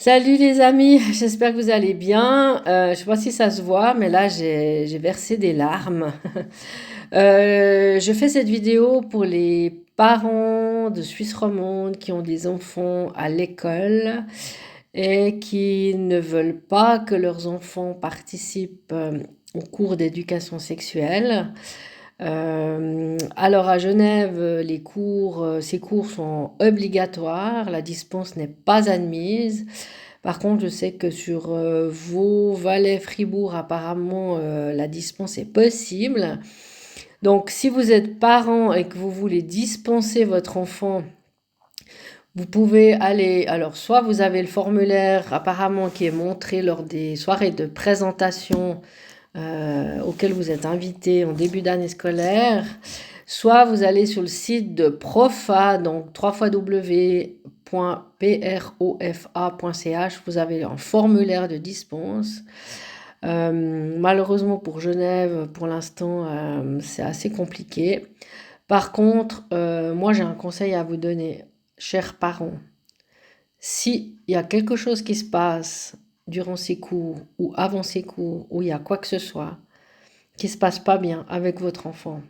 Salut les amis, j'espère que vous allez bien. Je sais pas si ça se voit, mais là j'ai versé des larmes. Je fais cette vidéo pour les parents de Suisse romande qui ont des enfants à l'école et qui ne veulent pas que leurs enfants participent au cours d'éducation sexuelle. Alors à Genève, ces cours sont obligatoires, la dispense n'est pas admise. Par contre, je sais que sur Vaud, Valais, Fribourg, apparemment, la dispense est possible. Donc, si vous êtes parent et que vous voulez dispenser votre enfant, vous pouvez aller. Alors, soit vous avez le formulaire apparemment qui est montré lors des soirées de présentation auxquelles vous êtes invité en début d'année scolaire, soit vous allez sur le site de Profa, donc www.profa.ch, vous avez un formulaire de dispense. Malheureusement pour Genève, pour l'instant, c'est assez compliqué. Par contre, moi j'ai un conseil à vous donner, chers parents. S'il y a quelque chose qui se passe durant ces cours ou avant ces cours, ou il y a quoi que ce soit qui se passe pas bien avec votre enfant,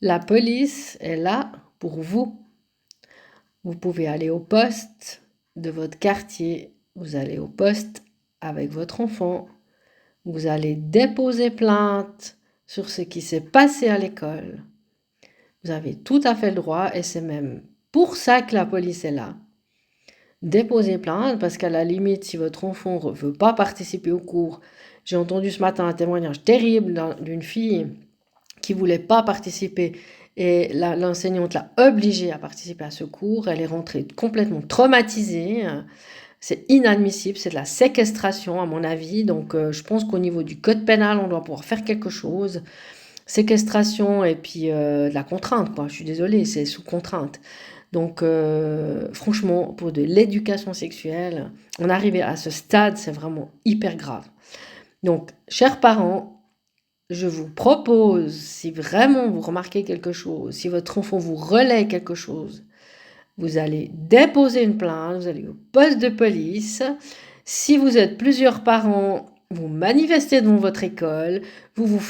la police est là pour vous. Vous pouvez aller au poste de votre quartier, vous allez au poste avec votre enfant, vous allez déposer plainte sur ce qui s'est passé à l'école. Vous avez tout à fait le droit et c'est même pour ça que la police est là. Déposez plainte parce qu'à la limite, si votre enfant ne veut pas participer au cours, j'ai entendu ce matin un témoignage terrible d'une fille qui voulait pas participer et l'enseignante l'a obligée à participer à ce cours. Elle est rentrée complètement traumatisée. C'est inadmissible, c'est de la séquestration à mon avis. Donc je pense qu'au niveau du code pénal, on doit pouvoir faire quelque chose. Séquestration et puis de la contrainte, quoi. Je suis désolée, c'est sous contrainte. Donc franchement, pour de l'éducation sexuelle, en arriver à ce stade, c'est vraiment hyper grave. Donc, chers parents, je vous propose, si vraiment vous remarquez quelque chose, si votre enfant vous relaie quelque chose, vous allez déposer une plainte, vous allez au poste de police. Si vous êtes plusieurs parents, vous manifestez devant votre école, vous vous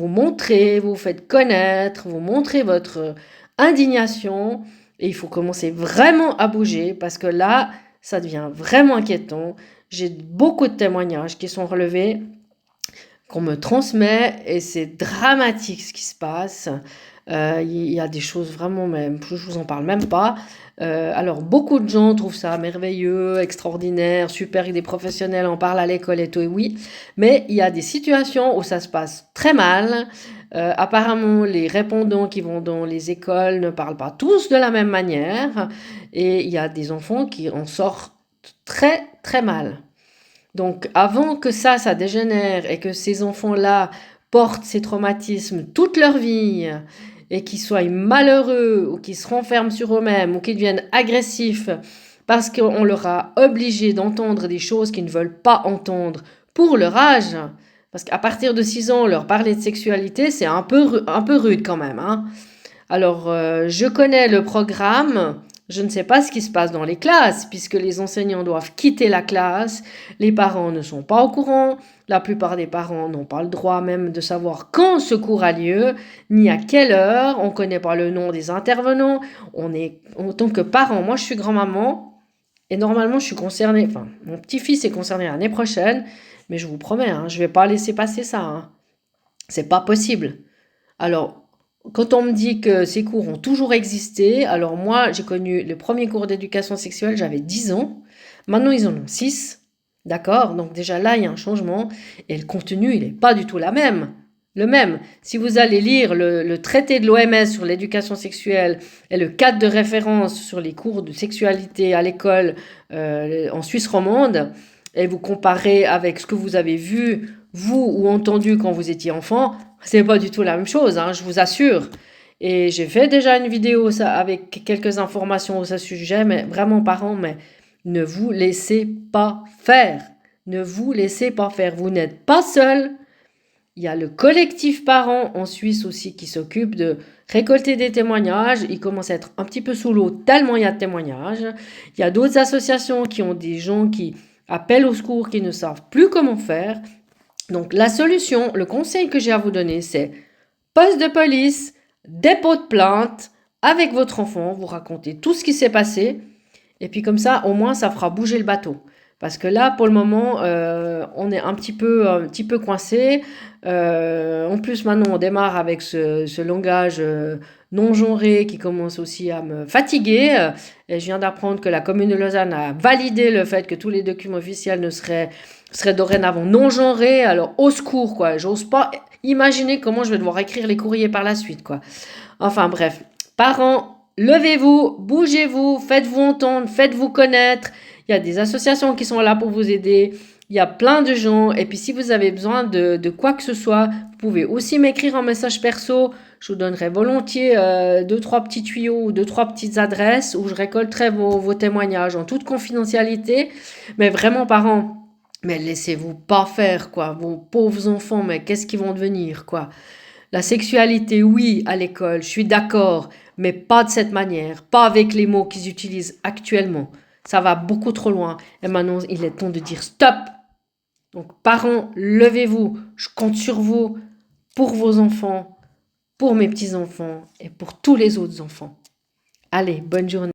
montrez, vous vous faites connaître, vous montrez votre indignation. Et il faut commencer vraiment à bouger parce que là, ça devient vraiment inquiétant. J'ai beaucoup de témoignages qui sont relevés qu'on me transmet et c'est dramatique ce qui se passe. Il y a des choses vraiment même, je vous en parle même pas. Alors beaucoup de gens trouvent ça merveilleux, extraordinaire, super, et des professionnels en parlent à l'école et tout, et oui. Mais il y a des situations où ça se passe très mal. Apparemment, les répondants qui vont dans les écoles ne parlent pas tous de la même manière. Et il y a des enfants qui en sortent très très mal. Donc avant que ça dégénère et que ces enfants-là portent ces traumatismes toute leur vie et qu'ils soient malheureux ou qu'ils se renferment sur eux-mêmes ou qu'ils deviennent agressifs parce qu'on leur a obligé d'entendre des choses qu'ils ne veulent pas entendre pour leur âge, parce qu'à partir de 6 ans, leur parler de sexualité, c'est un peu rude quand même, hein. Alors, je connais le programme. Je ne sais pas ce qui se passe dans les classes, puisque les enseignants doivent quitter la classe. Les parents ne sont pas au courant. La plupart des parents n'ont pas le droit même de savoir quand ce cours a lieu, ni à quelle heure. On ne connaît pas le nom des intervenants. En tant que parent, moi je suis grand-maman, et normalement je suis concernée, enfin, mon petit-fils est concerné l'année prochaine, mais je vous promets, hein, je ne vais pas laisser passer ça, hein. C'est pas possible. Alors, quand on me dit que ces cours ont toujours existé, alors moi, j'ai connu le premier cours d'éducation sexuelle, j'avais 10 ans. Maintenant, ils en ont 6. D'accord? Donc déjà là, il y a un changement. Et le contenu, il n'est pas du tout le même. Si vous allez lire le traité de l'OMS sur l'éducation sexuelle et le cadre de référence sur les cours de sexualité à l'école en Suisse romande, et vous comparez avec ce que vous avez vu, vous, ou entendu quand vous étiez enfant, c'est pas du tout la même chose, hein, je vous assure. Et j'ai fait déjà une vidéo ça, avec quelques informations à ce sujet, mais vraiment parents, mais ne vous laissez pas faire. Ne vous laissez pas faire. Vous n'êtes pas seul. Il y a le collectif parents en Suisse aussi qui s'occupe de récolter des témoignages. Il commence à être un petit peu sous l'eau tellement il y a de témoignages. Il y a d'autres associations qui ont des gens qui appellent au secours, qui ne savent plus comment faire. Donc la solution, le conseil que j'ai à vous donner, c'est poste de police, dépôt de plainte avec votre enfant, vous racontez tout ce qui s'est passé. Et puis comme ça, au moins, ça fera bouger le bateau. Parce que là, pour le moment, on est un petit peu coincé. En plus, maintenant, on démarre avec ce langage non genré qui commence aussi à me fatiguer. Et je viens d'apprendre que la commune de Lausanne a validé le fait que tous les documents officiels seraient dorénavant non genrés. Alors, au secours, quoi. J'ose pas imaginer comment je vais devoir écrire les courriers par la suite, quoi. Enfin, bref. Parents, levez-vous, bougez-vous, faites-vous entendre, faites-vous connaître. Il y a des associations qui sont là pour vous aider. Il y a plein de gens. Et puis, si vous avez besoin de quoi que ce soit, vous pouvez aussi m'écrire un message perso. Je vous donnerai volontiers 2-3 petits tuyaux ou 2-3 petites adresses où je récolterai vos témoignages en toute confidentialité. Mais vraiment, parents, mais laissez-vous pas faire, quoi. Vos pauvres enfants, mais qu'est-ce qu'ils vont devenir, quoi. La sexualité, oui, à l'école, je suis d'accord, mais pas de cette manière, pas avec les mots qu'ils utilisent actuellement. Ça va beaucoup trop loin. Et maintenant, il est temps de dire stop. Donc, parents, levez-vous. Je compte sur vous pour vos enfants, pour mes petits-enfants et pour tous les autres enfants. Allez, bonne journée.